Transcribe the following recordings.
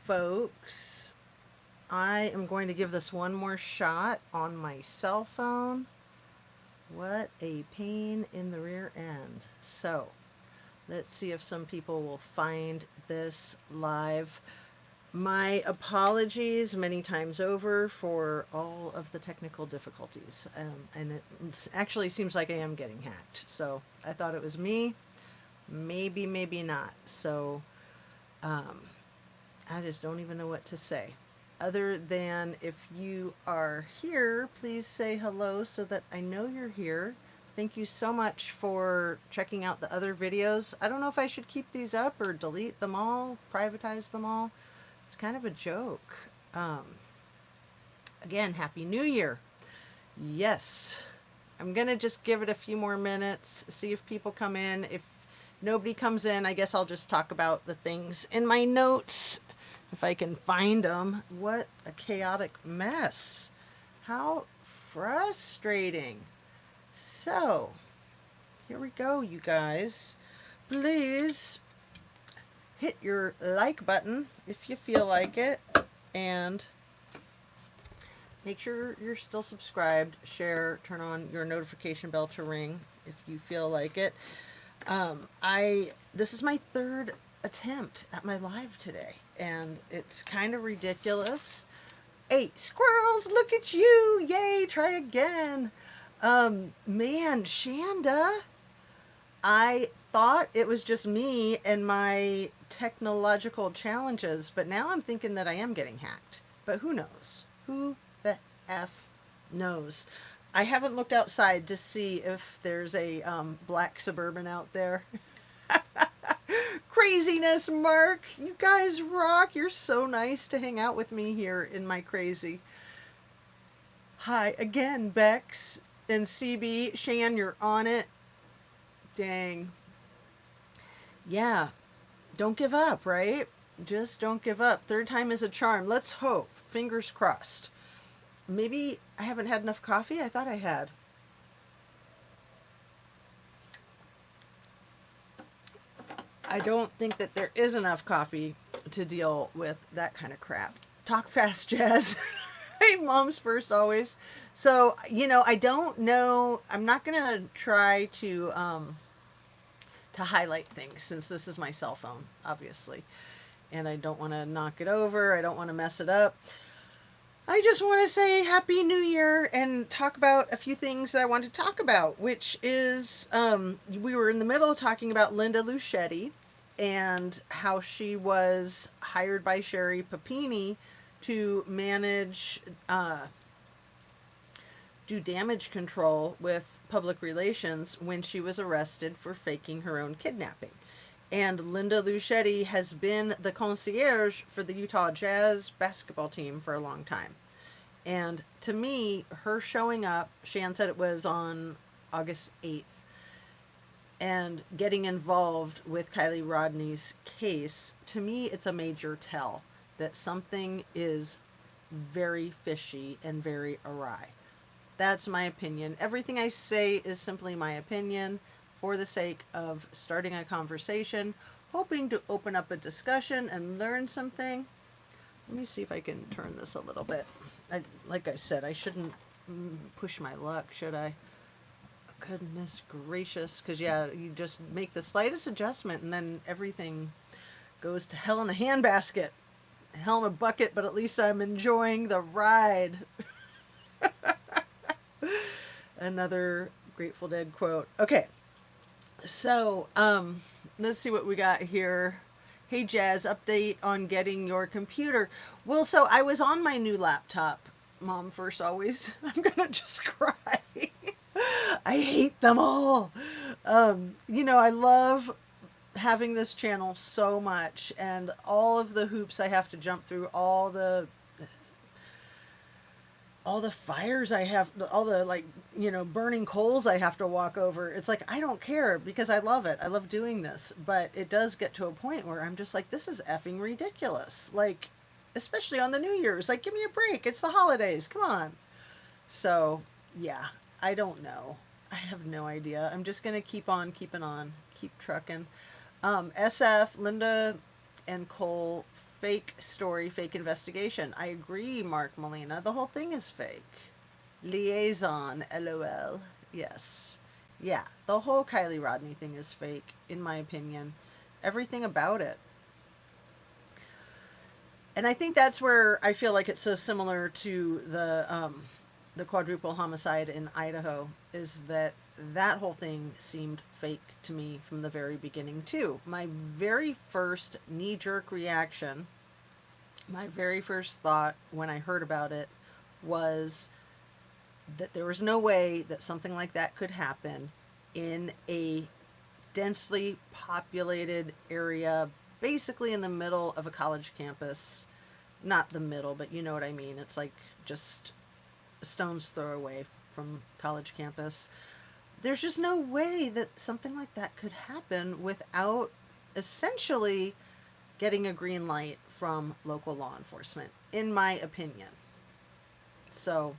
folks. I am going to give this one more shot on my cell phone. What a pain in the rear end. So, let's see if some people will find this live. My apologies many times over for all of the technical difficulties. And it actually seems like I am getting hacked. So, I thought it was me. Maybe, maybe not. So, um, I just don't even know what to say. Other than if you are here, please say hello so that I know you're here. Thank you so much for checking out the other videos. I don't know if I should keep these up or delete them all, privatize them all. It's kind of a joke. Again, Happy New Year. Yes, I'm going to just give it a few more minutes, see if people come in. If nobody comes in, I guess I'll just talk about the things in my notes if I can find them. What a chaotic mess. How frustrating. So, here we go, you guys. Please hit your like button if you feel like it, and make sure you're still subscribed, share, turn on your notification bell to ring if you feel like it. This is my third attempt at my live today, and it's kind of ridiculous. Hey, squirrels, look at you! Yay, try again. Man, Shanda, I thought it was just me and my technological challenges, but now I'm thinking that I am getting hacked. But who knows? Who the F knows? I haven't looked outside to see if there's a black Suburban out there. Craziness, Mark. You guys rock. You're so nice to hang out with me here in my crazy. Hi again, Bex and CB. Shan, you're on it. Dang. Yeah. Don't give up, right? Just don't give up. Third time is a charm. Let's hope. Fingers crossed. Maybe I haven't had enough coffee. I thought I had. I don't think that there is enough coffee to deal with that kind of crap. Talk fast, Jazz. Hey, mom's first always. So, I don't know. I'm not going to try to highlight things since this is my cell phone, obviously. And I don't want to knock it over. I don't want to mess it up. I just want to say Happy New Year and talk about a few things that I want to talk about, which is we were in the middle of talking about Linda Luschetti and how she was hired by Sherry Papini to manage, do damage control with public relations when she was arrested for faking her own kidnapping. And Linda Luschetti has been the concierge for the Utah Jazz basketball team for a long time. And to me, her showing up, Shan said it was on August 8th, and getting involved with Kylie Rodney's case, to me, it's a major tell that something is very fishy and very awry. That's my opinion. Everything I say is simply my opinion for the sake of starting a conversation, hoping to open up a discussion and learn something. Let me see if I can turn this a little bit. Like I said, I shouldn't push my luck, should I? Goodness gracious. Because, yeah, you just make the slightest adjustment and then everything goes to hell in a handbasket. Hell in a bucket, but at least I'm enjoying the ride. Another Grateful Dead quote. Okay. So, let's see what we got here. Hey, Jazz, update on getting your computer. Well, so I was on my new laptop. Mom first always. I'm going to just cry. I hate them all. I love having this channel so much, and all of the hoops I have to jump through, all the fires I have, all the burning coals I have to walk over. It's like, I don't care because I love it. I love doing this, but it does get to a point where I'm just like, this is effing ridiculous. Like, especially on the New Year's, like, give me a break. It's the holidays. Come on. So yeah, I don't know. I have no idea. I'm just going to keep on keeping on, keep trucking. SF, Linda and Cole fake story, fake investigation. I agree, Mark Molina. The whole thing is fake. Liaison, lol. Yes. Yeah, the whole Kylie Rodney thing is fake, in my opinion. Everything about it. And I think that's where I feel like it's so similar to the quadruple homicide in Idaho, is that that whole thing seemed fake to me from the very beginning too. My very first knee jerk reaction, my very first thought when I heard about it was that there was no way that something like that could happen in a densely populated area, basically in the middle of a college campus. Not the middle, but you know what I mean. It's like just a stone's throw away from college campus. There's just no way that something like that could happen without essentially getting a green light from local law enforcement, in my opinion. So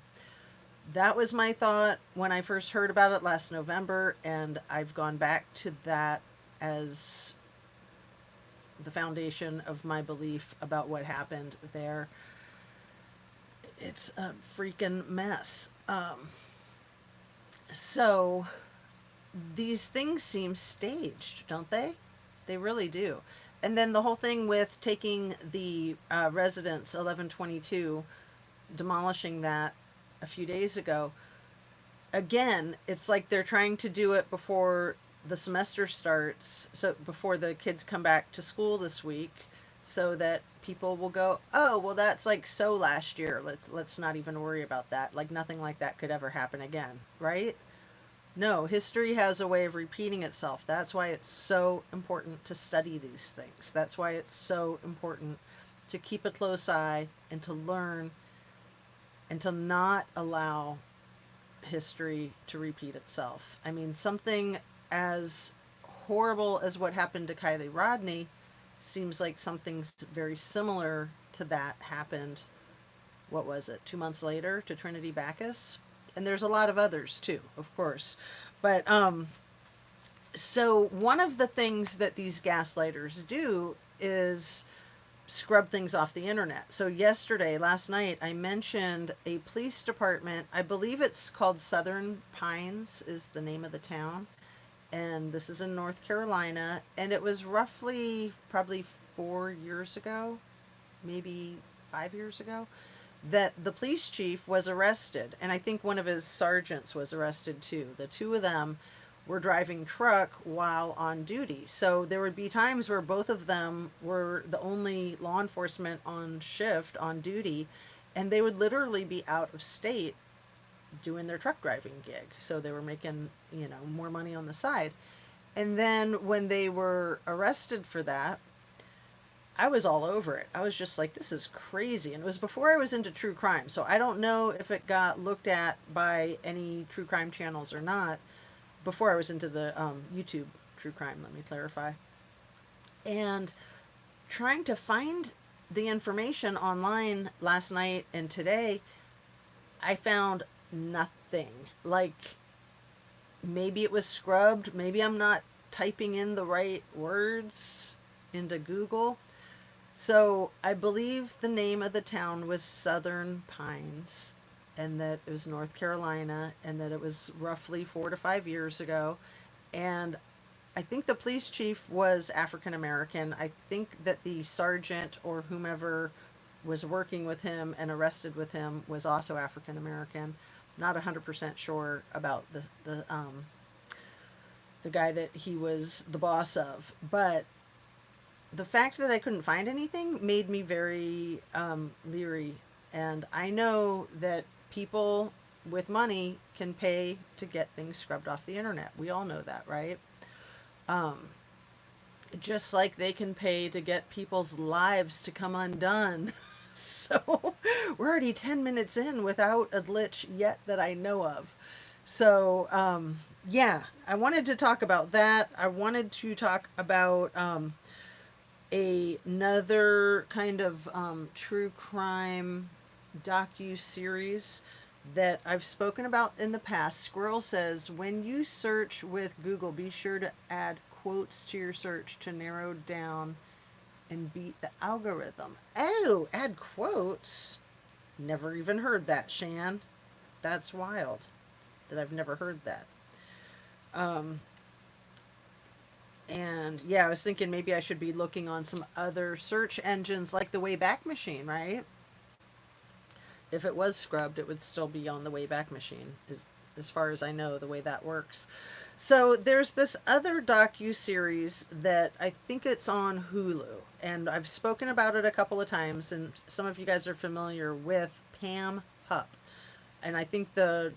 that was my thought when I first heard about it last November, and I've gone back to that as the foundation of my belief about what happened there. It's a freaking mess. So these things seem staged, don't they? They really do. And then the whole thing with taking the residence 1122, demolishing that a few days ago. Again, it's like they're trying to do it before the semester starts, so before the kids come back to school this week, so that people will go, oh, well, that's like so last year. Let's not even worry about that. Like nothing like that could ever happen again, right? No, history has a way of repeating itself. That's why it's so important to study these things. That's why it's so important to keep a close eye and to learn and to not allow history to repeat itself. I mean, something as horrible as what happened to Kylie Rodney seems like something very similar to that happened, what was it, 2 months later to Trinity Bacchus? And there's a lot of others too, of course. But so one of the things that these gaslighters do is scrub things off the internet. So last night, I mentioned a police department. I believe it's called Southern Pines is the name of the town. And this is in North Carolina. And it was roughly probably 4 years ago, maybe 5 years ago, that the police chief was arrested. And I think one of his sergeants was arrested too. The two of them were driving truck while on duty. So there would be times where both of them were the only law enforcement on shift, on duty, and they would literally be out of state doing their truck driving gig. So they were making, more money on the side. And then when they were arrested for that, I was all over it. I was just like, this is crazy. And it was before I was into true crime. So I don't know if it got looked at by any true crime channels or not. Before I was into the YouTube true crime, let me clarify. And trying to find the information online last night and today, I found nothing. Like, maybe it was scrubbed. Maybe I'm not typing in the right words into Google. So I believe the name of the town was Southern Pines, and that it was North Carolina, and that it was roughly 4 to 5 years ago. And I think the police chief was African American. I think that the sergeant or whomever was working with him and arrested with him was also African American. Not 100% sure about the guy that he was the boss of, but the fact that I couldn't find anything made me very leery. And I know that people with money can pay to get things scrubbed off the internet. We all know that, right? Just like they can pay to get people's lives to come undone. So we're already 10 minutes in without a glitch yet that I know of. So yeah, I wanted to talk about that. I wanted to talk about another kind of true crime docu-series that I've spoken about in the past. Squirrel says, when you search with Google, be sure to add quotes to your search to narrow down and beat the algorithm. Oh, add quotes. Never even heard that, Shan. That's wild that I've never heard that. Um, and yeah, I was thinking maybe I should be looking on some other search engines like the Wayback Machine, right? If it was scrubbed, it would still be on the Wayback Machine, as far as I know, the way that works. So there's this other docu-series that I think it's on Hulu, and I've spoken about it a couple of times, and some of you guys are familiar with Pam Hupp. And I think the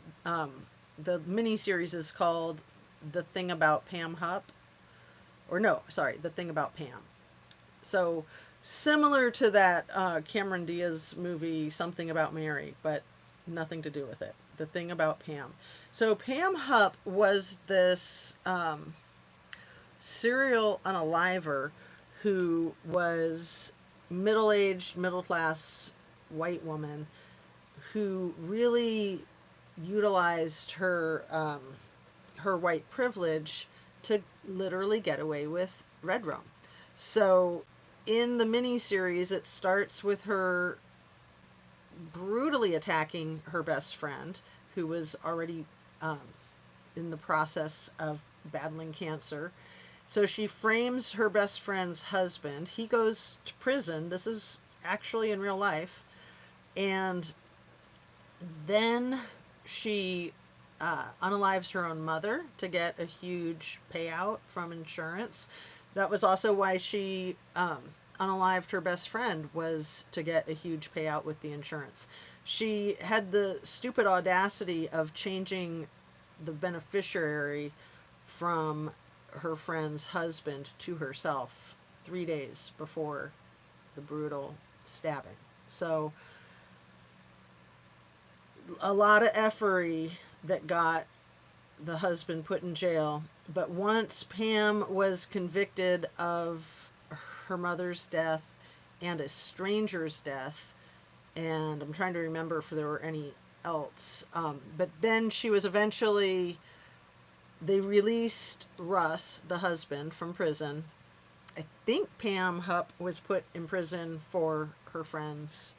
mini series is called The Thing About Pam Hupp, or no, sorry, The Thing About Pam. So similar to that Cameron Diaz movie, Something About Mary, but nothing to do with it. The Thing About Pam. So Pam Hupp was this serial unaliver who was middle-aged, middle-class white woman who really utilized her white privilege to literally get away with red rum. So in the miniseries, it starts with her brutally attacking her best friend, who was already in the process of battling cancer. So she frames her best friend's husband. He goes to prison. This is actually in real life. And then she unalives her own mother to get a huge payout from insurance. That was also why she unalived her best friend, was to get a huge payout with the insurance. She had the stupid audacity of changing the beneficiary from her friend's husband to herself 3 days before the brutal stabbing. So a lot of effery that got the husband put in jail. But once Pam was convicted of her mother's death and a stranger's death, and I'm trying to remember if there were any else, but then she was eventually, they released Russ, the husband, from prison. I think Pam Hupp was put in prison for her friend's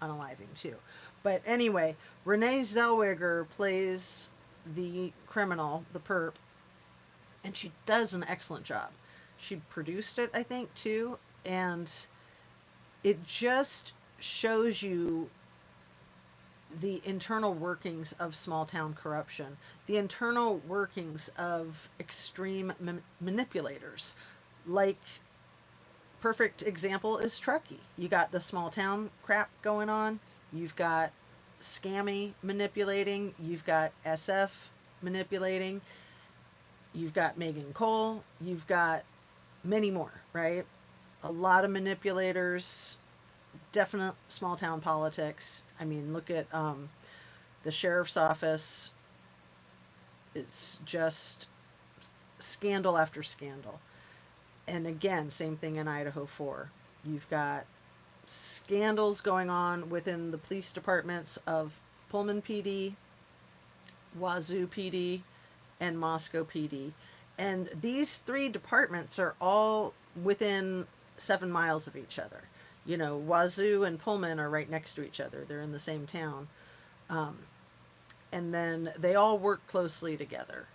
unaliving too. But anyway, Renee Zellweger plays the criminal, the perp, and she does an excellent job. She produced it, I think, too, and it just shows you the internal workings of small town corruption, the internal workings of extreme manipulators. Like, perfect example is Truckee. You got the small town crap going on. You've got Scammy manipulating. You've got SF manipulating. You've got Megan Cole. You've got many more, right? A lot of manipulators. Definite small town politics. I mean, look at the sheriff's office. It's just scandal after scandal. And again, same thing in Idaho 4. You've got scandals going on within the police departments of Pullman PD, Wazoo PD, and Moscow PD. And these three departments are all within 7 miles of each other. You know, Wazoo and Pullman are right next to each other. They're in the same town. And then they all work closely together.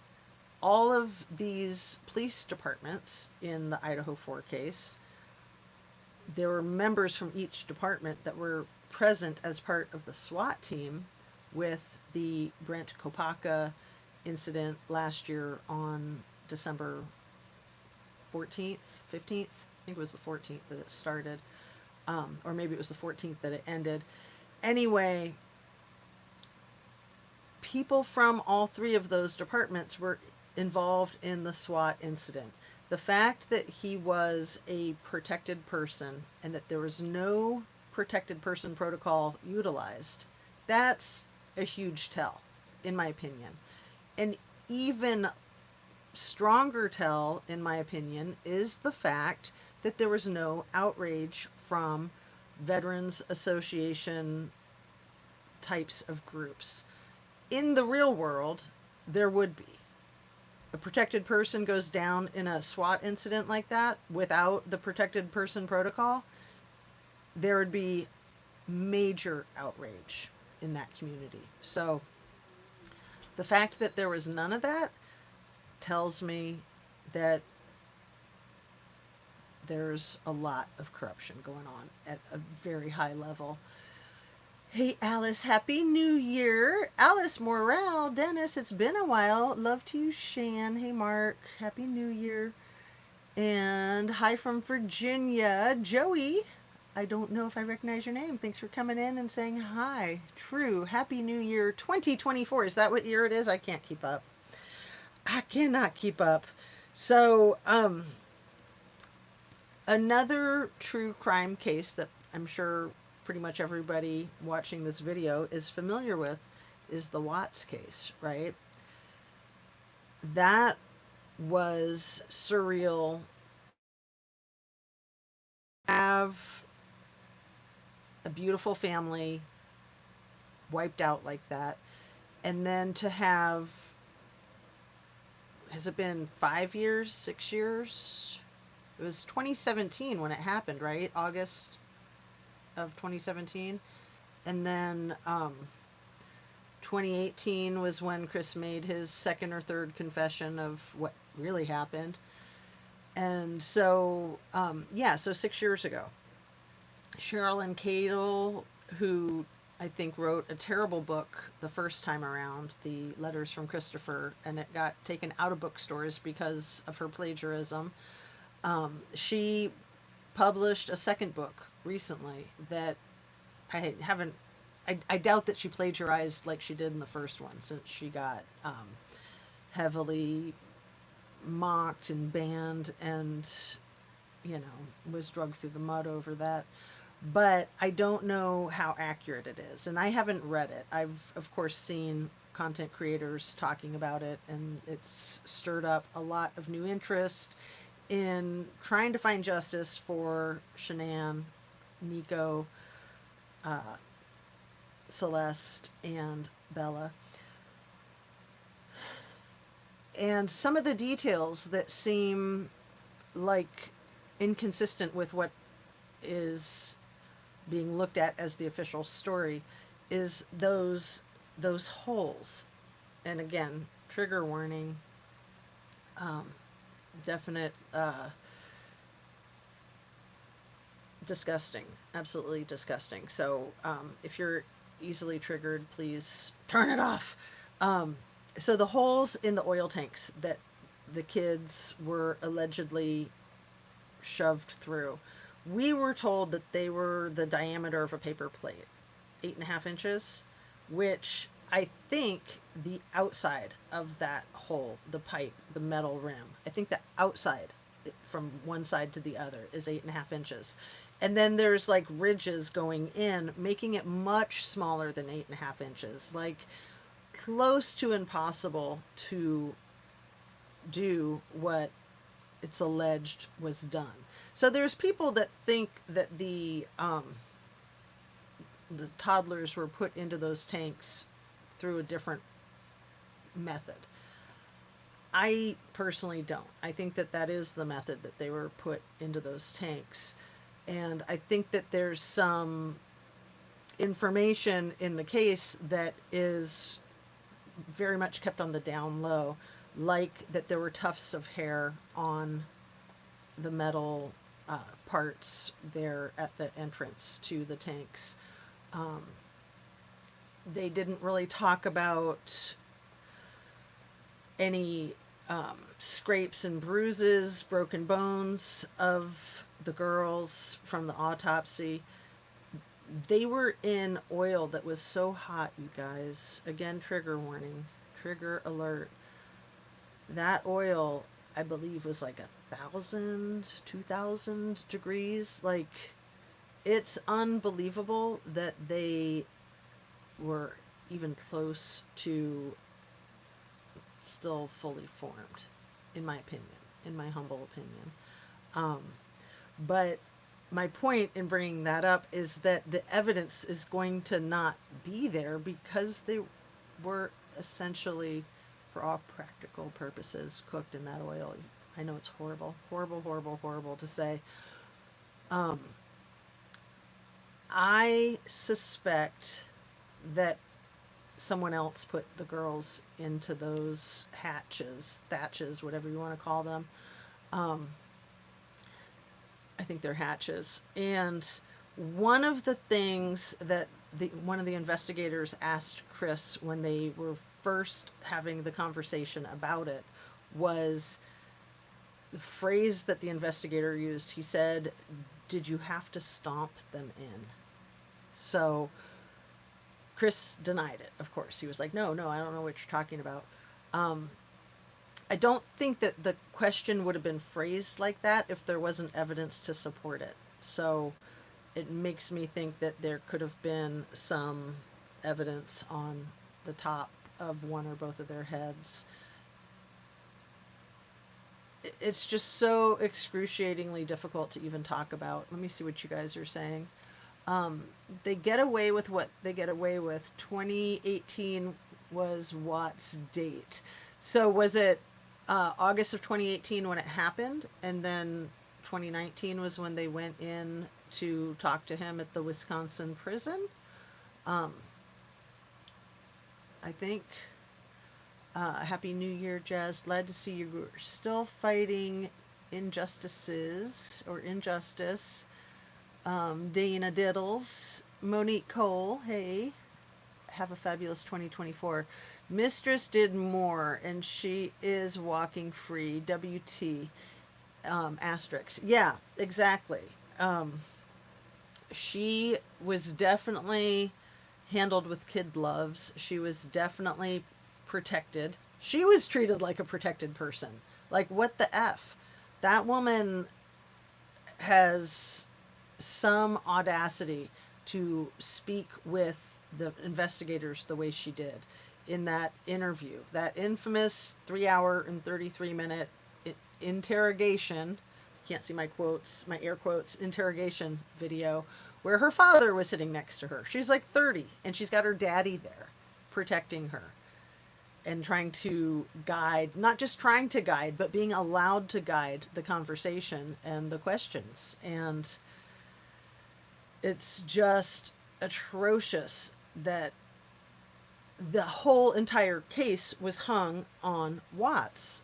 All of these police departments in the Idaho 4 case, there were members from each department that were present as part of the SWAT team with the Brent Kopaka incident last year on December 14th, 15th. I think it was the 14th that it started. Or maybe it was the 14th that it ended. Anyway, people from all three of those departments were involved in the SWAT incident. The fact that he was a protected person and that there was no protected person protocol utilized, that's a huge tell, in my opinion. And even stronger tell, in my opinion, is the fact that there was no outrage from Veterans Association types of groups. In the real world, there would be. a protected person goes down in a SWAT incident like that without the protected person protocol, there would be major outrage in that community. So the fact that there was none of that tells me that there's a lot of corruption going on at a very high level. Hey, Alice, Happy New Year. Alice Morale, Dennis, it's been a while. Love to you, Shan. Hey, Mark, Happy New Year. And hi from Virginia, Joey. I don't know if I recognize your name. Thanks for coming in and saying hi. True. Happy New Year 2024. Is that what year it is? I can't keep up. I cannot keep up. So, another true crime case that I'm sure pretty much everybody watching this video is familiar with is the Watts case, right? That was surreal. Have a beautiful family wiped out like that, and then to have, has it been 5 years, 6 years? It was 2017 when it happened, right? August of 2017. And then 2018 was when Chris made his second or third confession of what really happened. And so, yeah, so 6 years ago, Sherilyn Cadle, who I think wrote a terrible book the first time around, The Letters from Christopher, and it got taken out of bookstores because of her plagiarism. She published a second book recently that I haven't. I doubt that she plagiarized like she did in the first one, since she got heavily mocked and banned, and was dragged through the mud over that. But I don't know how accurate it is, and I haven't read it. I've of course seen content creators talking about it, and it's stirred up a lot of new interest in trying to find justice for Shanann, Nico, uh, Celeste, and Bella. And some of the details that seem like inconsistent with what is being looked at as the official story is those holes. And again, trigger warning. Definite disgusting, absolutely disgusting. So if you're easily triggered, please turn it off. So the holes in the oil tanks that the kids were allegedly shoved through, we were told that they were the diameter of a paper plate, 8.5 inches, which I think the outside of that hole, the pipe, the metal rim, I think the outside from one side to the other is 8.5 inches. And then there's like ridges going in, making it much smaller than 8.5 inches, like close to impossible to do what it's alleged was done. So there's people that think that the toddlers were put into those tanks through a different method. I personally don't. I think that that is the method that they were put into those tanks. And I think that there's some information in the case that is very much kept on the down low, like that there were tufts of hair on the metal parts there at the entrance to the tanks. They didn't really talk about any scrapes and bruises, broken bones of the girls from the autopsy. They were in oil that was so hot, you guys. Again, trigger warning, trigger alert. That oil, I believe, was like 1,000, 2,000 degrees. Like, it's unbelievable that they were even close to still fully formed, in my opinion, in my humble opinion. But my point in bringing that up is that the evidence is going to not be there because they were essentially for all practical purposes, cooked in that oil. I know it's horrible, horrible, horrible, horrible to say. Um, I suspect that someone else put the girls into those thatches, whatever you want to call them. Um, I think they're hatches. And one of the things that one of the investigators asked Chris when they were first having the conversation about it was the phrase that the investigator used. He said, "Did you have to stomp them in?" So Chris denied it, of course. He was like, no, I don't know what you're talking about. Um, I don't think that the question would have been phrased like that if there wasn't evidence to support it. So it makes me think that there could have been some evidence on the top of one or both of their heads. It's just so excruciatingly difficult to even talk about. Let me see what you guys are saying. They get away with what they get away with. 2018 was Watt's date. So was it August of 2018 when it happened, and then 2019 was when they went in to talk to him at the Wisconsin prison? Um, I think. Happy New Year, Jazz. Glad to see you're still fighting injustices or injustice. Dana Diddles. Monique Cole, hey. Have a fabulous 2024. Mistress did more, and she is walking free. WT. Asterisk. Yeah, exactly. She was definitely handled with kid gloves. She was definitely protected. She was treated like a protected person. Like, what the F? That woman has some audacity to speak with the investigators the way she did in that interview, that infamous 3 hour and 33 minute interrogation. Can't see my quotes, my air quotes, interrogation video where her father was sitting next to her. She's like 30 and she's got her daddy there protecting her and trying to guide, not just trying to guide, but being allowed to guide the conversation and the questions. And it's just atrocious that the whole entire case was hung on Watts.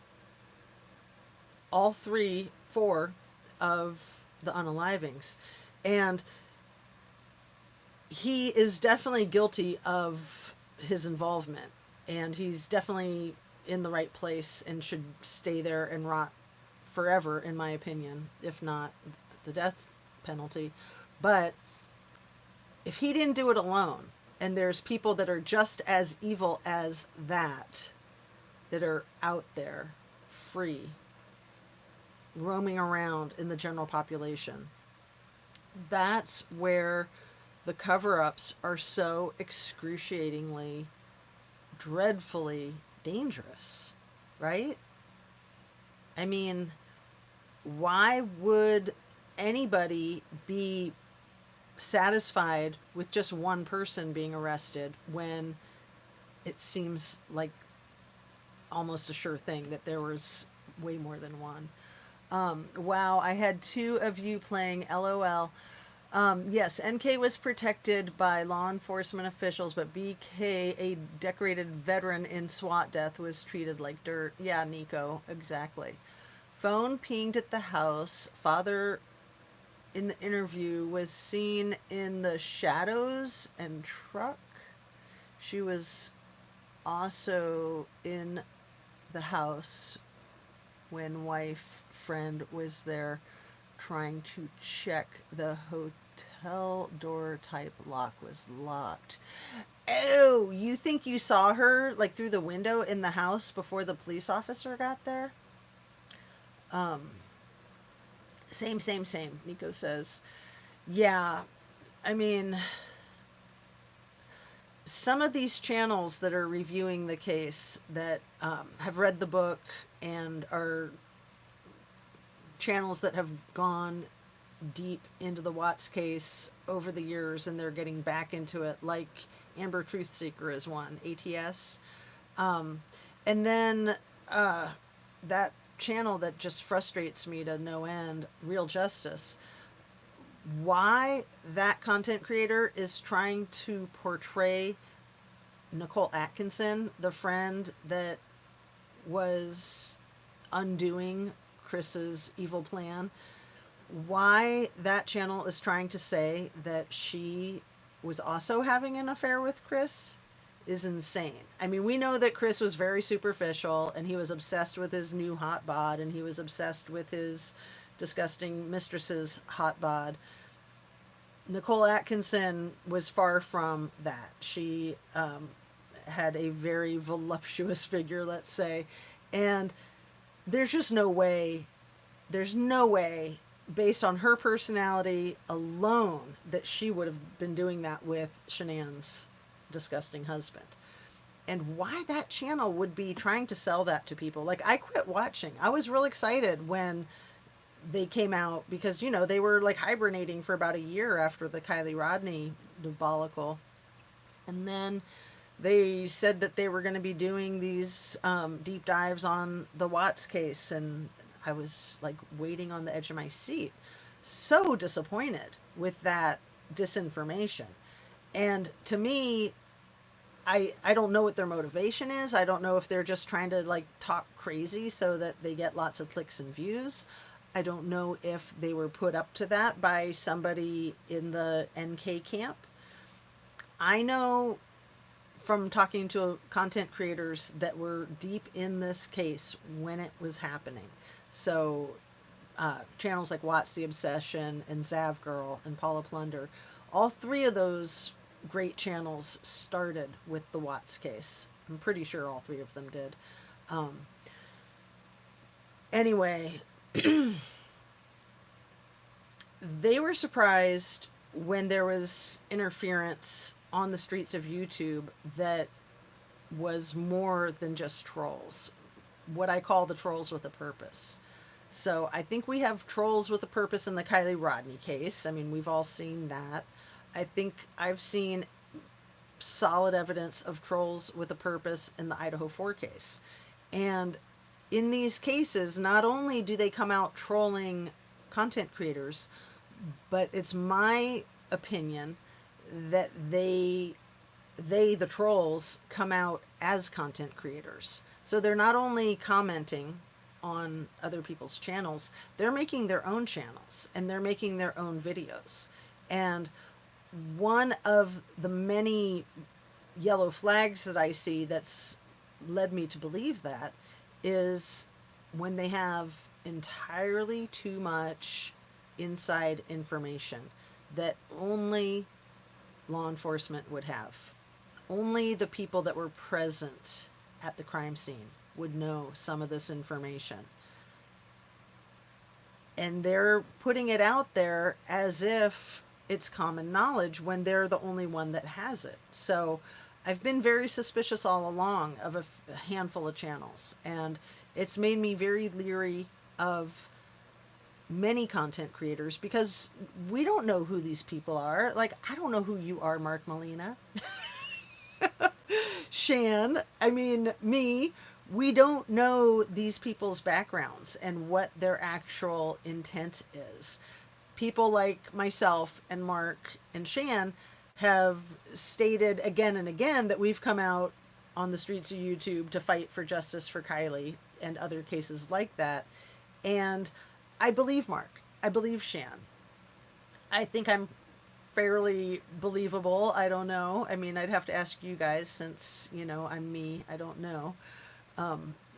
All four of the unalivings. And he is definitely guilty of his involvement. And he's definitely in the right place and should stay there and rot forever, in my opinion, if not the death penalty. But if he didn't do it alone, and there's people that are just as evil as that are out there free, roaming around in the general population, that's where the cover-ups are so excruciatingly, dreadfully dangerous, right? I mean, why would anybody be satisfied with just one person being arrested when it seems like almost a sure thing that there was way more than one? Wow, I had two of you playing LOL. Yes, NK was protected by law enforcement officials, but BK, a decorated veteran in SWAT death, was treated like dirt. Yeah, Nico, exactly. Phone pinged at the house. Father in the interview was seen in the shadows and truck. She was also in the house when wife friend was there trying to check the hotel door type lock was locked. Oh, you think you saw her like through the window in the house before the police officer got there? Same, Nico says. Yeah, I mean, some of these channels that are reviewing the case that have read the book and are channels that have gone deep into the Watts case over the years and they're getting back into it, like Amber Truthseeker is one, ATS. And then uh, that channel that just frustrates me to no end, Real Justice, why that content creator is trying to portray Nicole Atkinson, the friend that was undoing Chris's evil plan, why that channel is trying to say that she was also having an affair with Chris is insane. I mean, we know that Chris was very superficial and he was obsessed with his new hot bod and he was obsessed with his disgusting mistress's hot bod. Nicole Atkinson was far from that. She had a very voluptuous figure, let's say, and there's just no way, there's no way, based on her personality alone, that she would have been doing that with Shanann's disgusting husband. And why that channel would be trying to sell that to people. Like, I quit watching. I was real excited when they came out because, you know, they were like hibernating for about a year after the Kylie Rodney debacle. And then they said that they were going to be doing these deep dives on the Watts case. And I was like waiting on the edge of my seat. So disappointed with that disinformation. And to me, I don't know what their motivation is. I don't know if they're just trying to like talk crazy so that they get lots of clicks and views. I don't know if they were put up to that by somebody in the NK camp. I know from talking to content creators that were deep in this case when it was happening. So channels like Watts the Obsession and Zav Girl and Paula Plunder, all three of those great channels started with the Watts case. I'm pretty sure all three of them did. Anyway, they were surprised when there was interference on the streets of YouTube that was more than just trolls. What I call the trolls with a purpose. So I think we have trolls with a purpose in the Kylie Rodney case. I mean, we've all seen that. I think I've seen solid evidence of trolls with a purpose in the Idaho 4 case. And in these cases, not only do they come out trolling content creators, but it's my opinion that the trolls, come out as content creators. So they're not only commenting on other people's channels, they're making their own channels and they're making their own videos. And one of the many yellow flags that I see that's led me to believe that is when they have entirely too much inside information that only law enforcement would have. Only the people that were present at the crime scene would know some of this information. And they're putting it out there as if it's common knowledge when they're the only one that has it. So I've been very suspicious all along of a handful of channels, and it's made me very leery of many content creators because we don't know who these people are. Like, I don't know who you are, Mark Molina. Shan, I mean, me, we don't know these people's backgrounds and what their actual intent is. People like myself and Mark and Shan have stated again and again that we've come out on the streets of YouTube to fight for justice for Kylie and other cases like that. And I believe Mark. I believe Shan. I think I'm fairly believable. I don't know. I mean, I'd have to ask you guys since, you know, I'm me. I don't know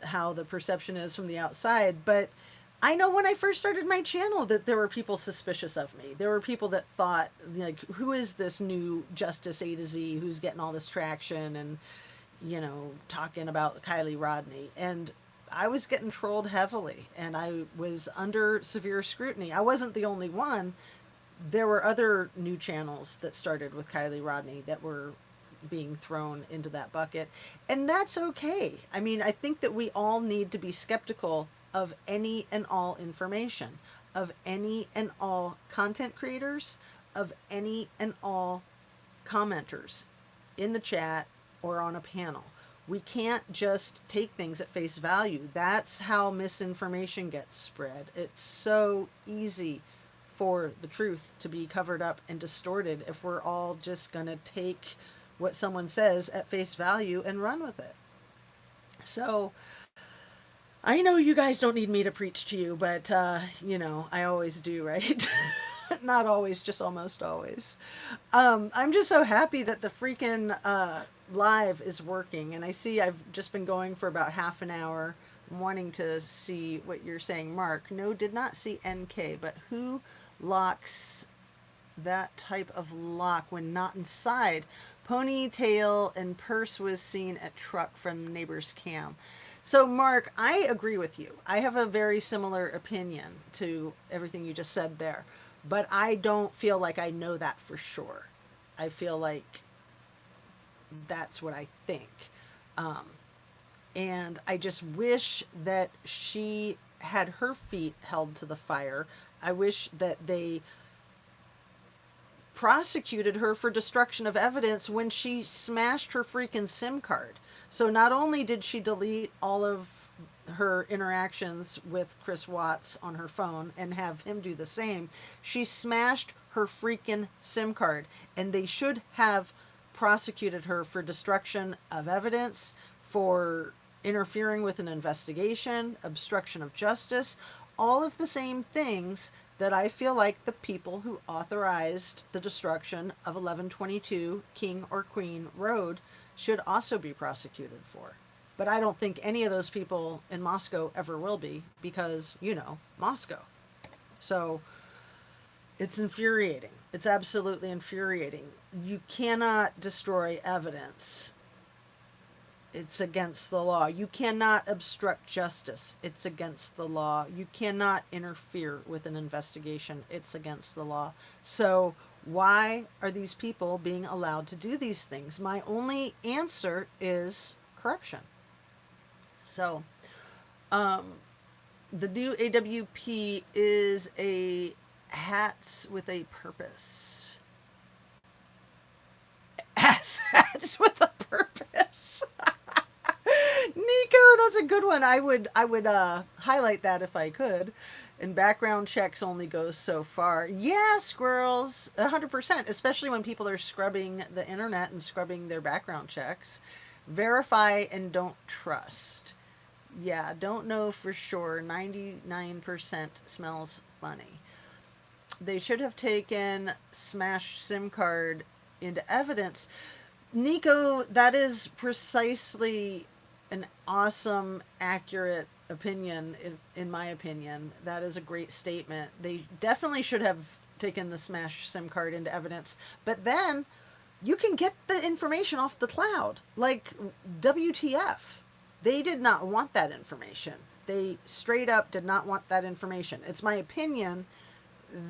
how the perception is from the outside. But I know when I first started my channel that there were people suspicious of me. There were people that thought, like, who is this new Justice A to Z who's getting all this traction and, you know, talking about Kylie Rodney. And I was getting trolled heavily and I was under severe scrutiny. I wasn't the only one. There were other new channels that started with Kylie Rodney that were being thrown into that bucket. And that's okay. I mean, I think that we all need to be skeptical of any and all information, of any and all content creators, of any and all commenters in the chat or on a panel. We can't just take things at face value. That's how misinformation gets spread. It's so easy for the truth to be covered up and distorted if we're all just going to take what someone says at face value and run with it. So, I know you guys don't need me to preach to you, but I always do, right? Not always, just almost always. I'm just so happy that the freaking live is working, and I see I've just been going for about half an hour. I'm wanting to see what you're saying, Mark. No, did not see NK, but who locks that type of lock when not inside? Ponytail and purse was seen at truck from neighbor's cam. So, Mark, I agree with you. I have a very similar opinion to everything you just said there, but I don't feel like I know that for sure. I feel like that's what I think. Um, and I just wish that she had her feet held to the fire. I wish that they prosecuted her for destruction of evidence when she smashed her freaking SIM card. So not only did she delete all of her interactions with Chris Watts on her phone and have him do the same, she smashed her freaking SIM card. And they should have prosecuted her for destruction of evidence, for interfering with an investigation, obstruction of justice, all of the same things that I feel like the people who authorized the destruction of 1122 King or Queen Road should also be prosecuted for. But I don't think any of those people in Moscow ever will be because, Moscow. So it's infuriating. It's absolutely infuriating. You cannot destroy evidence. It's against the law. You cannot obstruct justice. It's against the law. You cannot interfere with an investigation. It's against the law. So why are these people being allowed to do these things? My only answer is corruption. So, the new AWP is a hats with a purpose. Hats with a purpose. Nico, that's a good one. I would highlight that if I could. And background checks only goes so far. Yeah, squirrels, 100%, especially when people are scrubbing the internet and scrubbing their background checks. Verify and don't trust. Yeah, don't know for sure. 99% smells funny. They should have taken smashed SIM card into evidence. Nico, that is precisely an awesome, accurate opinion, in my opinion. That is a great statement. They definitely should have taken the smashed SIM card into evidence, but then you can get the information off the cloud. Like, WTF. They did not want that information. They straight up did not want that information. It's my opinion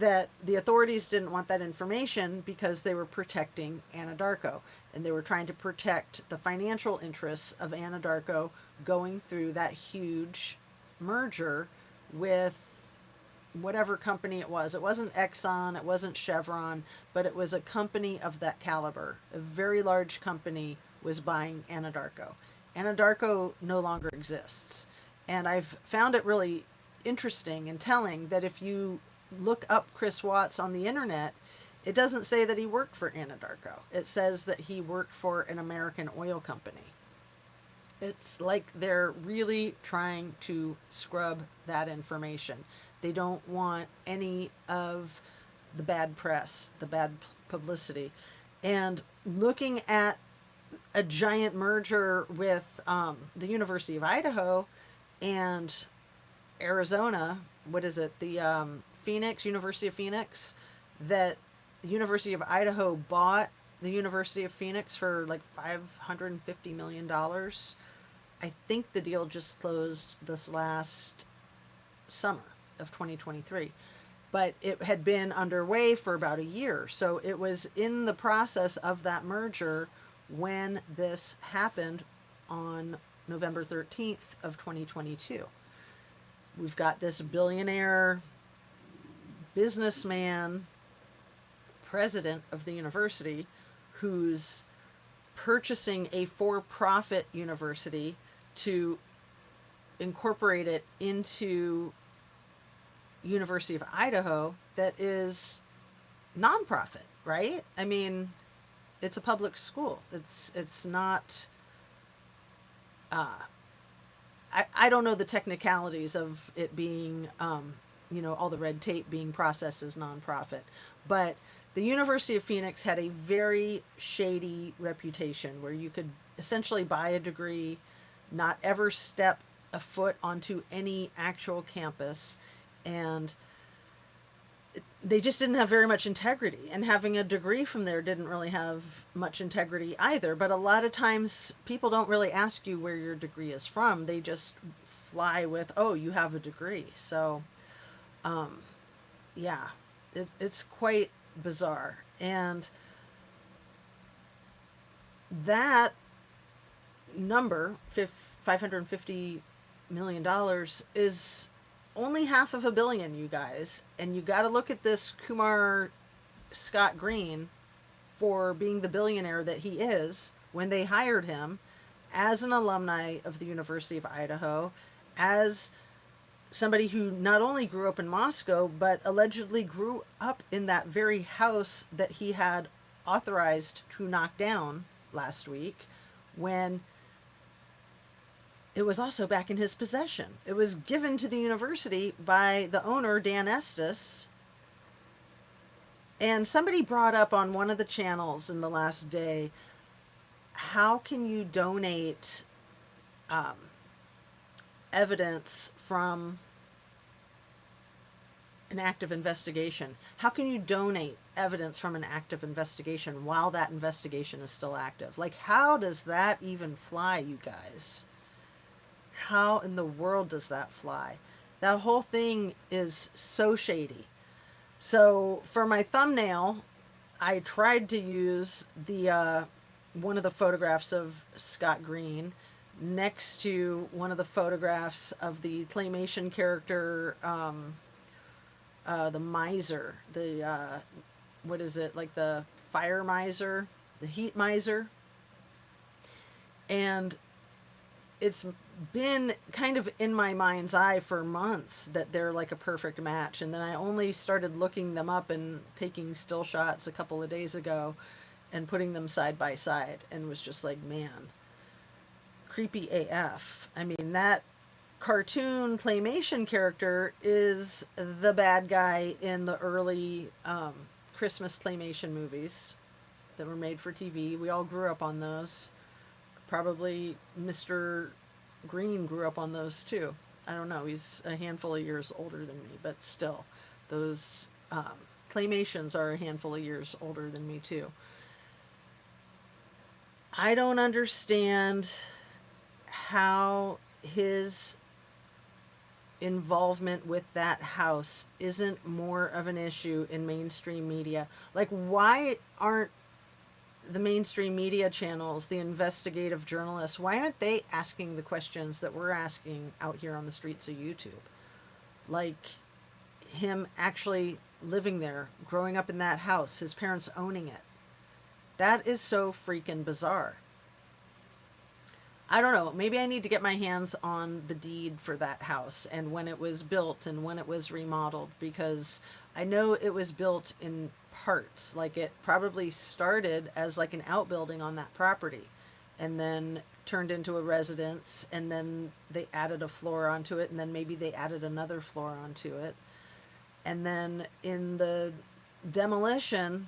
that the authorities didn't want that information because they were protecting Anadarko, and they were trying to protect the financial interests of Anadarko going through that huge merger with whatever company it was. It wasn't Exxon, it wasn't Chevron, but it was a company of that caliber. A very large company was buying Anadarko. Anadarko no longer exists. And I've found it really interesting and telling that if you look up Chris Watts on the internet, it doesn't say that he worked for Anadarko. It says that he worked for an American oil company. It's like they're really trying to scrub that information. They don't want any of the bad press, the bad publicity. And looking at a giant merger with the University of Idaho and Arizona, what is it? The Phoenix, University of Phoenix, that the University of Idaho bought the University of Phoenix for like $550 million. I think the deal just closed this last summer of 2023, but it had been underway for about a year. So it was in the process of that merger when this happened on November 13th of 2022. We've got this billionaire businessman, president of the university, who's purchasing a for-profit university to incorporate it into University of Idaho that is nonprofit, right? I mean, it's a public school. It's not. I don't know the technicalities of it being, all the red tape being processed as nonprofit, but the University of Phoenix had a very shady reputation where you could essentially buy a degree, not ever step a foot onto any actual campus, and they just didn't have very much integrity. And having a degree from there didn't really have much integrity either. But a lot of times people don't really ask you where your degree is from. They just fly with, oh, you have a degree. So, yeah, it's quite bizarre. And that number, $550 million, is only half of a billion, you guys. And you got to look at this Kumar Scott Green for being the billionaire that he is when they hired him as an alumni of the University of Idaho, as somebody who not only grew up in Moscow, but allegedly grew up in that very house that he had authorized to knock down last week, when it was also back in his possession. It was given to the university by the owner, Dan Estes. And somebody brought up on one of the channels in the last day, how can you donate evidence from an active investigation? How can you donate evidence from an active investigation while that investigation is still active? Like, how does that even fly, you guys? How in the world does that fly? That whole thing is so shady. So for my thumbnail, I tried to use the one of the photographs of Scott Green next to one of the photographs of the claymation character, the miser, the what is it, like the fire miser, the heat miser. And it's been kind of in my mind's eye for months that they're like a perfect match. And then I only started looking them up and taking still shots a couple of days ago and putting them side by side, and was just like, man, creepy AF. I mean, that cartoon claymation character is the bad guy in the early Christmas claymation movies that were made for TV. We all grew up on those. Probably Mr. Green grew up on those too. I don't know. He's a handful of years older than me, but still, those claymations are a handful of years older than me too. I don't understand how his involvement with that house isn't more of an issue in mainstream media. Like, why aren't the mainstream media channels, the investigative journalists, why aren't they asking the questions that we're asking out here on the streets of YouTube? Like, him actually living there, growing up in that house, his parents owning it. That is so freaking bizarre. I don't know. Maybe I need to get my hands on the deed for that house and when it was built and when it was remodeled, because I know it was built in parts. Like, it probably started as like an outbuilding on that property and then turned into a residence, and then they added a floor onto it, and then maybe they added another floor onto it. And then in the demolition,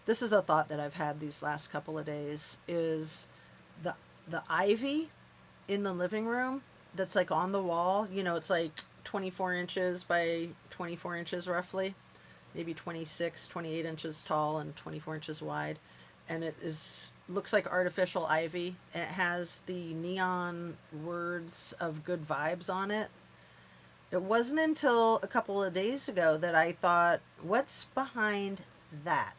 this is a thought that I've had these last couple of days, is the ivy in the living room that's like on the wall. You know, it's like 24 inches by 24 inches roughly, maybe 26, 28 inches tall and 24 inches wide. And it looks like artificial ivy, and it has the neon words of good vibes on it. It wasn't until a couple of days ago that I thought, what's behind that?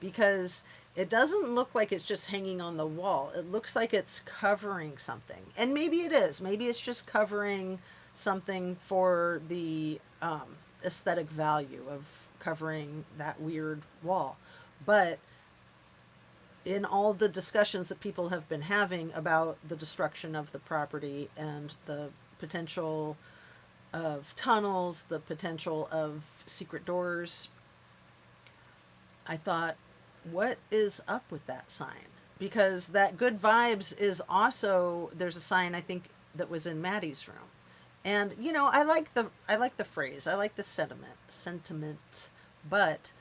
Because it doesn't look like it's just hanging on the wall. It looks like it's covering something. And maybe it is. Maybe it's just covering something for the aesthetic value of covering that weird wall. But in all the discussions that people have been having about the destruction of the property and the potential of tunnels, the potential of secret doors, I thought, what is up with that sign? Because that good vibes is also, there's a sign I think that was in Maddie's room. And you know, I like the phrase. I like the sentiment, but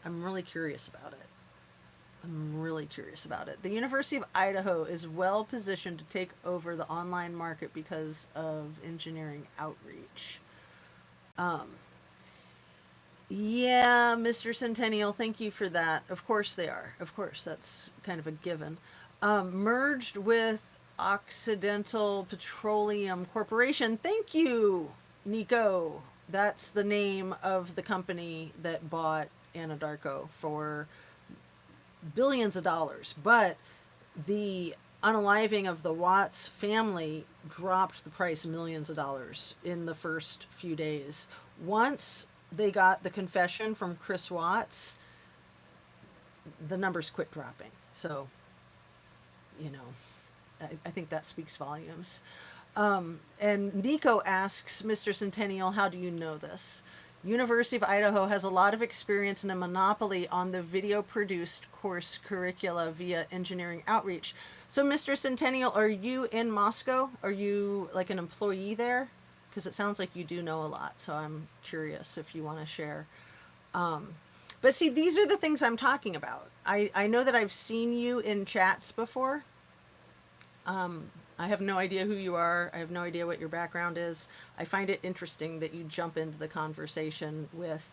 I'm really curious about it. I'm really curious about it. The University of Idaho is well positioned to take over the online market because of engineering outreach. Um, yeah, Mr. Centennial, thank you for that. Of course they are. Of course, that's kind of a given. Merged with Occidental Petroleum Corporation. Thank you, Nico. That's the name of the company that bought Anadarko for billions of dollars. But the unaliving of the Watts family dropped the price millions of dollars in the first few days. Once they got the confession from Chris Watts, the numbers quit dropping. So, you know, I think that speaks volumes. And Nico asks Mr. Centennial, how do you know this? University of Idaho has a lot of experience and a monopoly on the video produced course curricula via engineering outreach. So, Mr. Centennial, are you in Moscow? Are you like an employee there? Because it sounds like you do know a lot. So I'm curious if you want to share. But see, these are the things I'm talking about. I know that I've seen you in chats before. I have no idea who you are. I have no idea what your background is. I find it interesting that you jump into the conversation with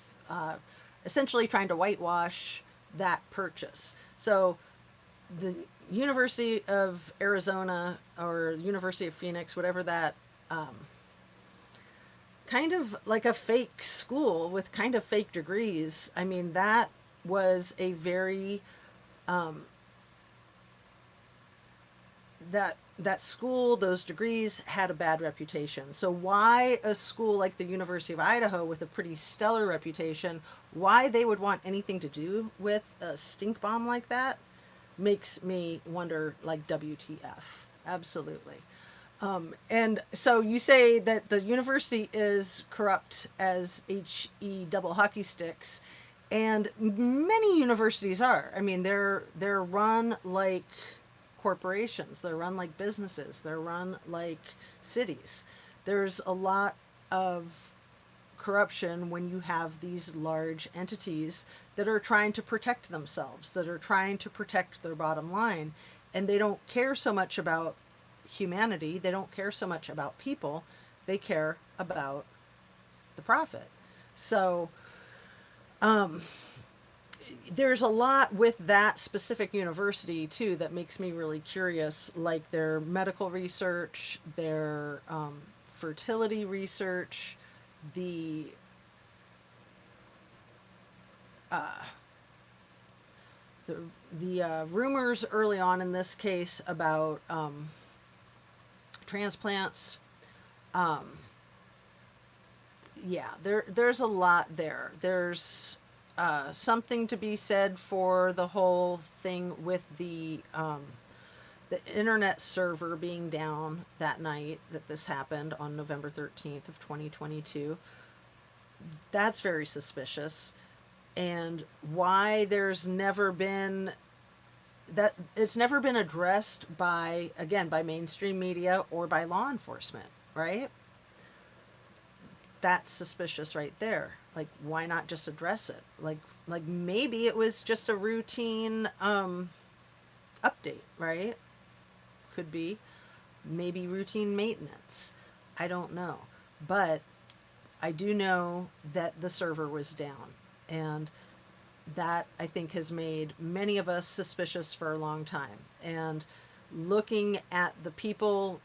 essentially trying to whitewash that purchase. So the University of Arizona or University of Phoenix, whatever that, kind of like a fake school with kind of fake degrees. I mean, that was a very that school, those degrees had a bad reputation. So why a school like the University of Idaho with a pretty stellar reputation, why they would want anything to do with a stink bomb like that makes me wonder, like, WTF. Absolutely. And so you say that the university is corrupt as HE double hockey sticks, and many universities are. I mean, they're run like corporations, they're run like businesses, they're run like cities. There's a lot of corruption when you have these large entities that are trying to protect themselves, that are trying to protect their bottom line, and they don't care so much about humanity, they don't care so much about people, they care about the profit. So there's a lot with that specific university too that makes me really curious, like their medical research, their fertility research, the uh, rumors early on in this case about transplants. Yeah, there's a lot there. There's something to be said for the whole thing with the internet server being down that night that this happened on November 13th of 2022. That's very suspicious. And why there's never been that, it's never been addressed by, again, by mainstream media or by law enforcement, right? That's suspicious right there. Like, why not just address it? Like maybe it was just a routine update, right? Could be. Maybe routine maintenance. I don't know. But I do know that the server was down, and that I think has made many of us suspicious for a long time. And looking at the people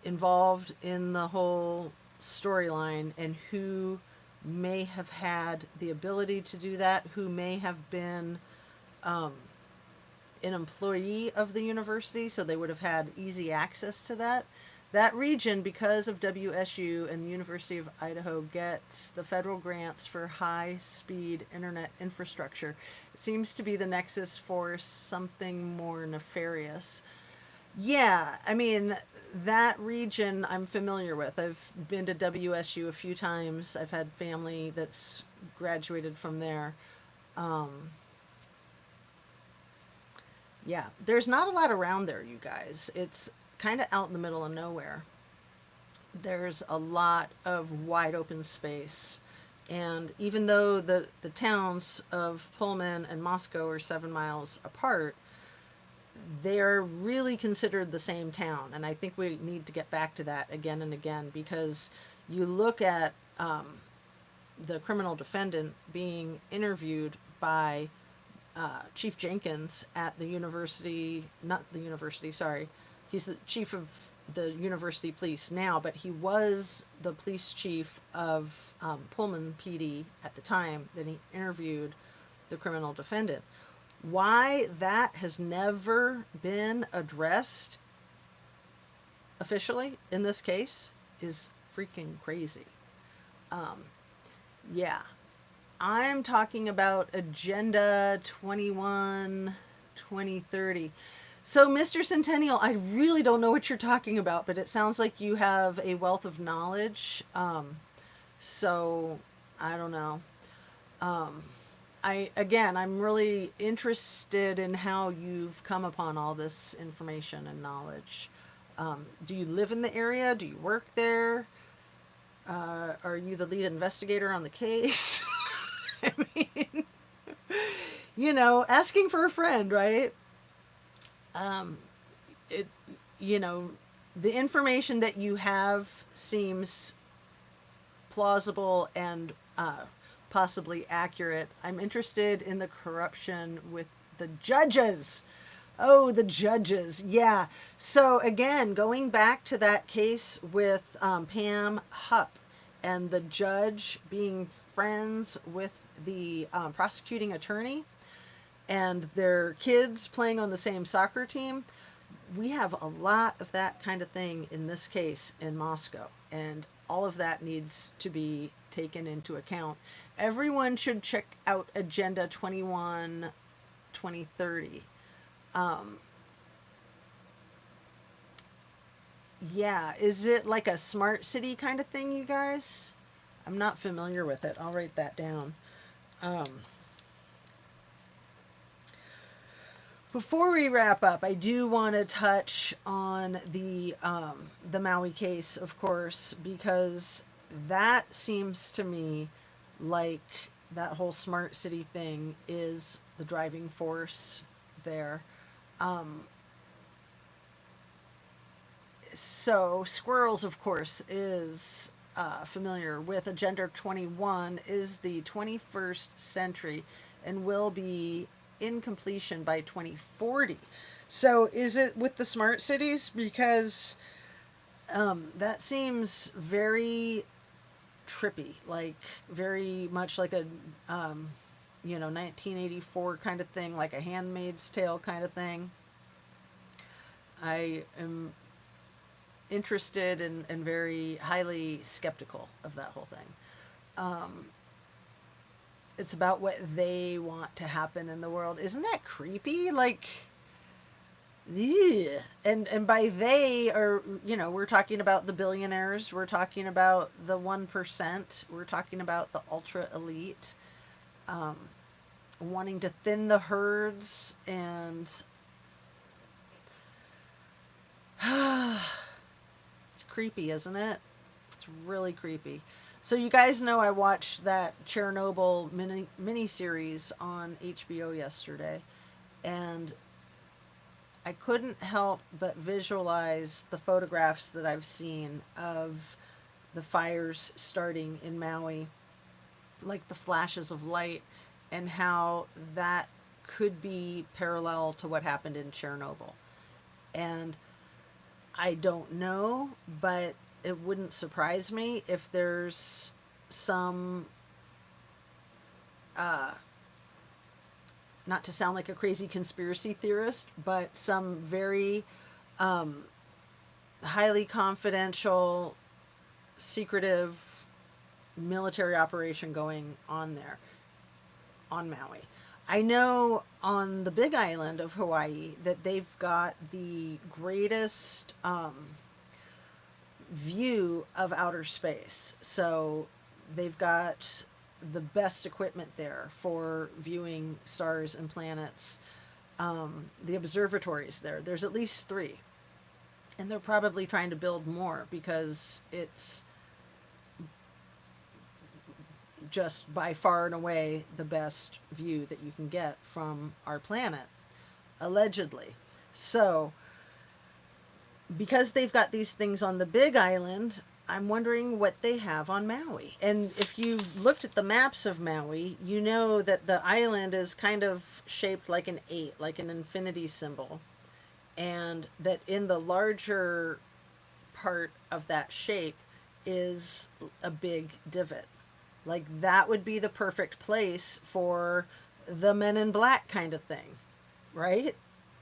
involved in the whole storyline and who may have had the ability to do that, who may have been an employee of the university, so they would have had easy access to that. That region, because of WSU and the University of Idaho, gets the federal grants for high speed internet infrastructure. It seems to be the nexus for something more nefarious. Yeah, I mean, that region I'm familiar with. I've been to WSU a few times. I've had family that's graduated from there. Um, yeah, there's not a lot around there, you guys. It's kind of out in the middle of nowhere. There's a lot of wide open space. And even though the towns of Pullman and Moscow are 7 miles apart, they're really considered the same town. And I think we need to get back to that again and again, because you look at the criminal defendant being interviewed by Chief Jenkins at the university, not the university, sorry. He's the chief of the university police now, but he was the police chief of Pullman PD at the time that he interviewed the criminal defendant. Why that has never been addressed officially in this case is freaking crazy. Um, yeah, I'm talking about Agenda 21 2030. So, Mr. Centennial, I really don't know what you're talking about, but it sounds like you have a wealth of knowledge. So, I don't know. Um, I'm really interested in how you've come upon all this information and knowledge. Do you live in the area? Do you work there? Are you the lead investigator on the case? I mean, asking for a friend, right? Um, it, you know, the information that you have seems plausible and possibly accurate. I'm interested in the corruption with the judges. Oh, the judges. Yeah. So, again, going back to that case with Pam Hupp and the judge being friends with the prosecuting attorney and their kids playing on the same soccer team, we have a lot of that kind of thing in this case in Moscow. And all of that needs to be taken into account. Everyone should check out Agenda 21 2030. Um, yeah, is it like a smart city kind of thing, you guys? I'm not familiar with it. I'll write that down. Um, Before we wrap up, I do want to touch on the Maui case, of course, because that seems to me like that whole smart city thing is the driving force there. Um, so Squirrels, of course, is familiar with Agenda 21, is the 21st century and will be in completion by 2040. So is it with the smart cities? Because that seems very trippy, like very much like a 1984 kind of thing, like a Handmaid's Tale kind of thing. I am interested and very highly skeptical of that whole thing. Um, it's about what they want to happen in the world. Isn't that creepy? Like, yeah. And by they are, we're talking about the billionaires, we're talking about the 1%, we're talking about the ultra elite, um, wanting to thin the herds, and it's creepy, isn't it? It's really creepy. So you guys know I watched that Chernobyl mini series on HBO yesterday, and I couldn't help but visualize the photographs that I've seen of the fires starting in Maui, like the flashes of light, and how that could be parallel to what happened in Chernobyl. And I don't know, but it wouldn't surprise me if there's some, not to sound like a crazy conspiracy theorist, but some very highly confidential, secretive military operation going on there on Maui. I know on the Big Island of Hawaii that they've got the greatest view of outer space. So they've got the best equipment there for viewing stars and planets. The observatories there, there's at least three. And they're probably trying to build more because it's just by far and away the best view that you can get from our planet, allegedly. So, because they've got these things on the Big Island, I'm wondering what they have on Maui. And if you've looked at the maps of Maui, you know that the island is kind of shaped like an eight, like an infinity symbol. And that in the larger part of that shape is a big divot. Like that would be the perfect place for the Men in Black kind of thing, right?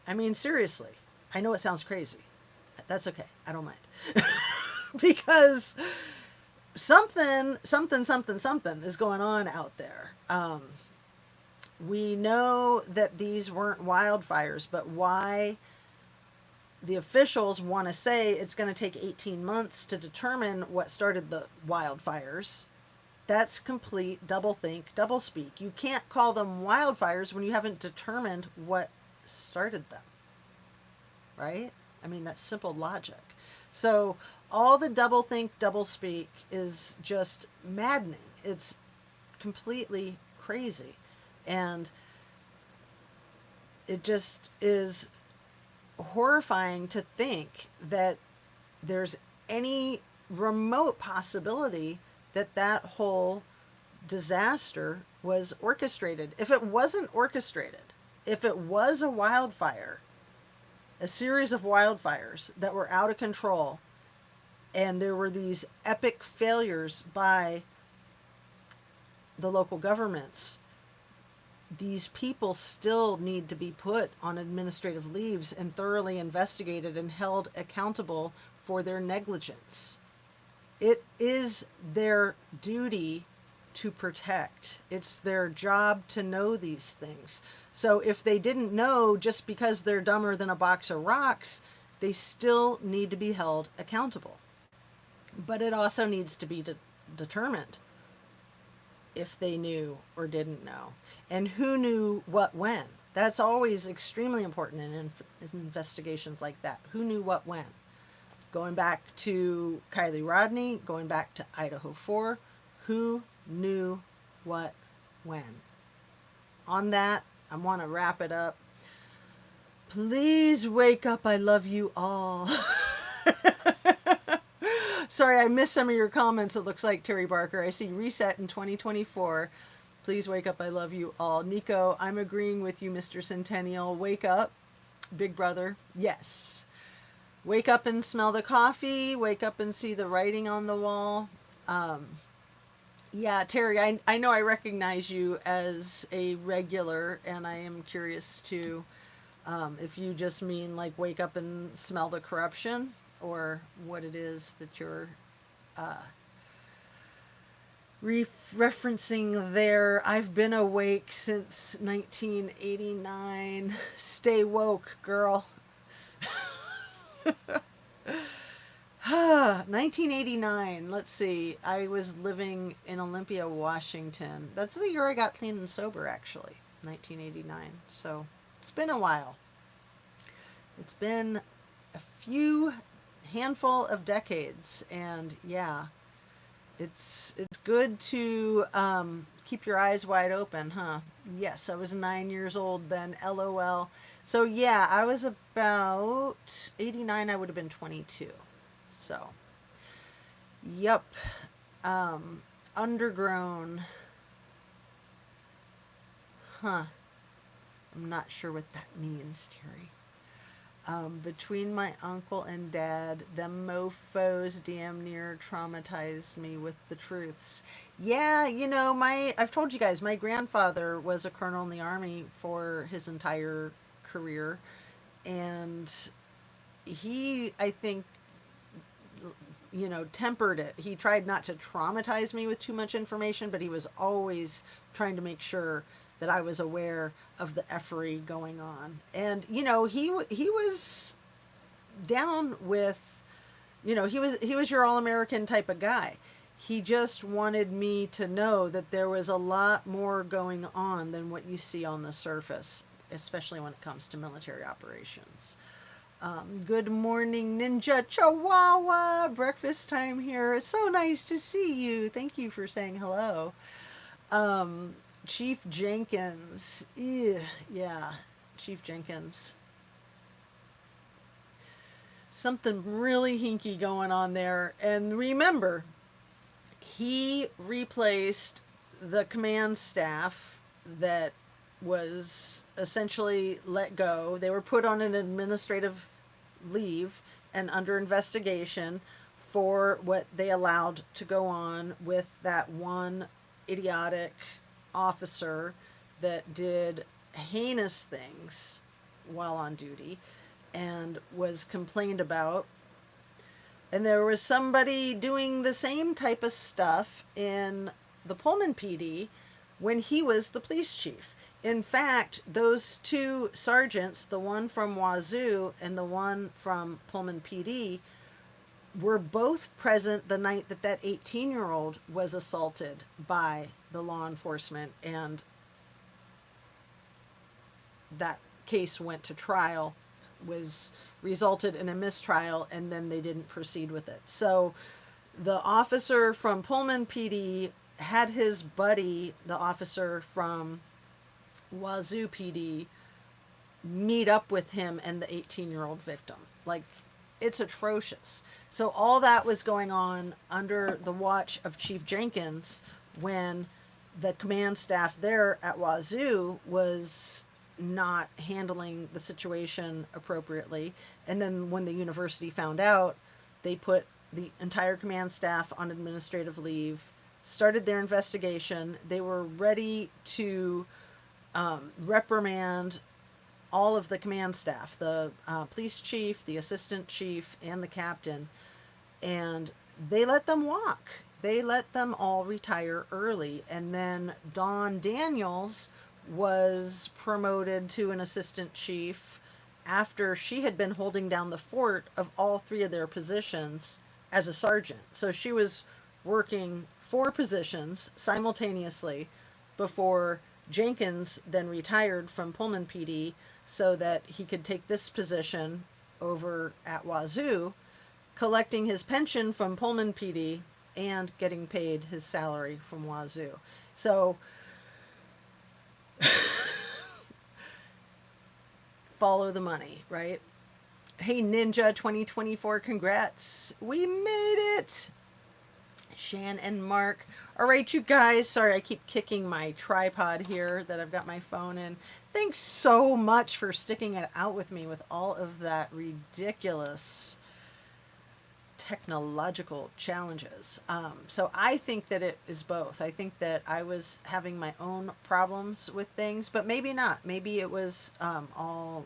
I mean, seriously. I know it sounds crazy. That's okay. I don't mind. Because something is going on out there. We know that these weren't wildfires, but why the officials want to say it's going to take 18 months to determine what started the wildfires? That's complete doublethink, doublespeak. You can't call them wildfires when you haven't determined what started them, right? I mean, that's simple logic. So all the doublethink, doublespeak is just maddening. It's completely crazy. And it just is horrifying to think that there's any remote possibility that that whole disaster was orchestrated. If it wasn't orchestrated, if it was a wildfire, a series of wildfires that were out of control, and there were these epic failures by the local governments, these people still need to be put on administrative leaves and thoroughly investigated and held accountable for their negligence. It is their duty to protect. It's their job to know these things. So if they didn't know just because they're dumber than a box of rocks, they still need to be held accountable. But it also needs to be determined if they knew or didn't know, and who knew what when. That's always extremely important in investigations like that. Who knew what when? Going back to Kylie Rodney, going back to Idaho 4, who knew what when? On that, I want to wrap it up. Please wake up. I love you all. Sorry, I missed some of your comments. It looks like Terry Barker. I see reset in 2024. Please wake up. I love you all. Nico, I'm agreeing with you, Mr. Centennial. Wake up, big brother. Yes. Wake up and smell the coffee. Wake up and see the writing on the wall. Yeah, Terry, I know I recognize you as a regular, and I am curious to if you just mean like wake up and smell the corruption, or what it is that you're uh, referencing there. I've been awake since 1989. Stay woke, girl. 1989. Let's see. I was living in Olympia, Washington. That's the year I got clean and sober, actually. 1989. So it's been a while. It's been a few handful of decades, and yeah, it's good to keep your eyes wide open, huh? Yes, I was 9 years old then. LOL. So yeah, I was about 89. I would have been 22. So, yep. Undergrown. Huh. I'm not sure what that means, Terry. Between my uncle and dad, them mofos damn near traumatized me with the truths. Yeah, I've told you guys, my grandfather was a colonel in the army for his entire career, and he, I think, tempered it. He tried not to traumatize me with too much information, but he was always trying to make sure that I was aware of the effery going on. And he was down with, he was your all-American type of guy. He just wanted me to know that there was a lot more going on than what you see on the surface, especially when it comes to military operations. Good morning, Ninja Chihuahua. Breakfast time here. It's so nice to see you. Thank you for saying hello. Chief Jenkins. Yeah, Chief Jenkins. Something really hinky going on there. And remember, he replaced the command staff that was essentially let go. They were put on an administrative leave and under investigation for what they allowed to go on with that one idiotic officer that did heinous things while on duty and was complained about. And there was somebody doing the same type of stuff in the Pullman PD when he was the police chief. In fact, those two sergeants, the one from Wazoo and the one from Pullman PD, were both present the night that that 18-year-old was assaulted by the law enforcement, and that case went to trial, was resulted in a mistrial, and then they didn't proceed with it. So the officer from Pullman PD had his buddy, the officer from Wazoo PD, meet up with him and the 18-year-old victim. Like, it's atrocious. So all that was going on under the watch of Chief Jenkins when the command staff there at Wazoo was not handling the situation appropriately. And then when the university found out, they put the entire command staff on administrative leave, started their investigation. They were ready to reprimand all of the command staff, the police chief, the assistant chief, and the captain. And they let them walk. They let them all retire early. And then Dawn Daniels was promoted to an assistant chief after she had been holding down the fort of all three of their positions as a sergeant. So she was working 4 positions simultaneously before Jenkins then retired from Pullman PD so that he could take this position over at Wazoo, collecting his pension from Pullman PD and getting paid his salary from Wazoo. So follow the money, right? Hey, Ninja 2024, congrats. We made it. Shan and Mark. All right, you guys. Sorry, I keep kicking my tripod here that I've got my phone in. Thanks so much for sticking it out with me with all of that ridiculous technological challenges. So I think that it is both. I think that I was having my own problems with things, but maybe not. Maybe it was all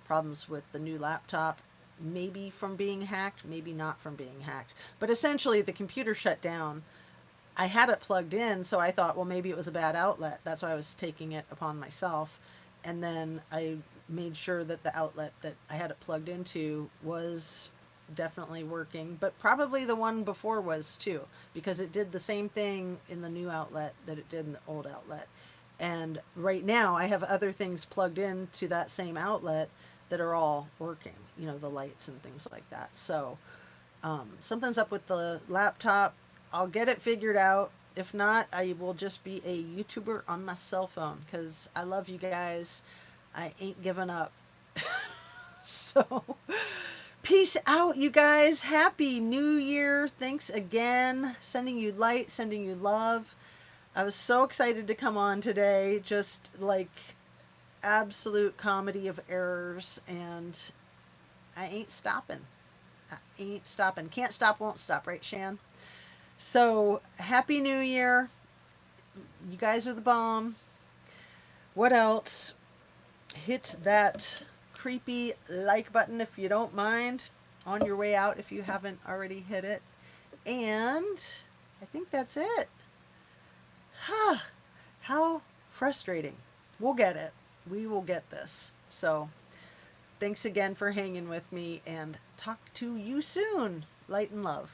problems with the new laptop, maybe from being hacked, maybe not from being hacked. But essentially the computer shut down. I had it plugged in, so I thought, well, maybe it was a bad outlet. That's why I was taking it upon myself. And then I made sure that the outlet that I had it plugged into was definitely working, but probably the one before was too, because it did the same thing in the new outlet that it did in the old outlet. And right now I have other things plugged into that same outlet that are all working, the lights and things like that. So something's up with the laptop. I'll get it figured out. If not, I will just be a YouTuber on my cell phone, because I love you guys. I ain't giving up. So peace out, you guys. Happy New Year. Thanks again. Sending you light, sending you love. I was so excited to come on today. Just like absolute comedy of errors, and I ain't stopping. I ain't stopping. Can't stop, won't stop, right, Shan? So happy New Year. You guys are the bomb. What else? Hit that creepy like button if you don't mind, on your way out if you haven't already hit it. And I think that's it. How frustrating. We'll get it. We will get this. So thanks again for hanging with me, and talk to you soon. Light and love.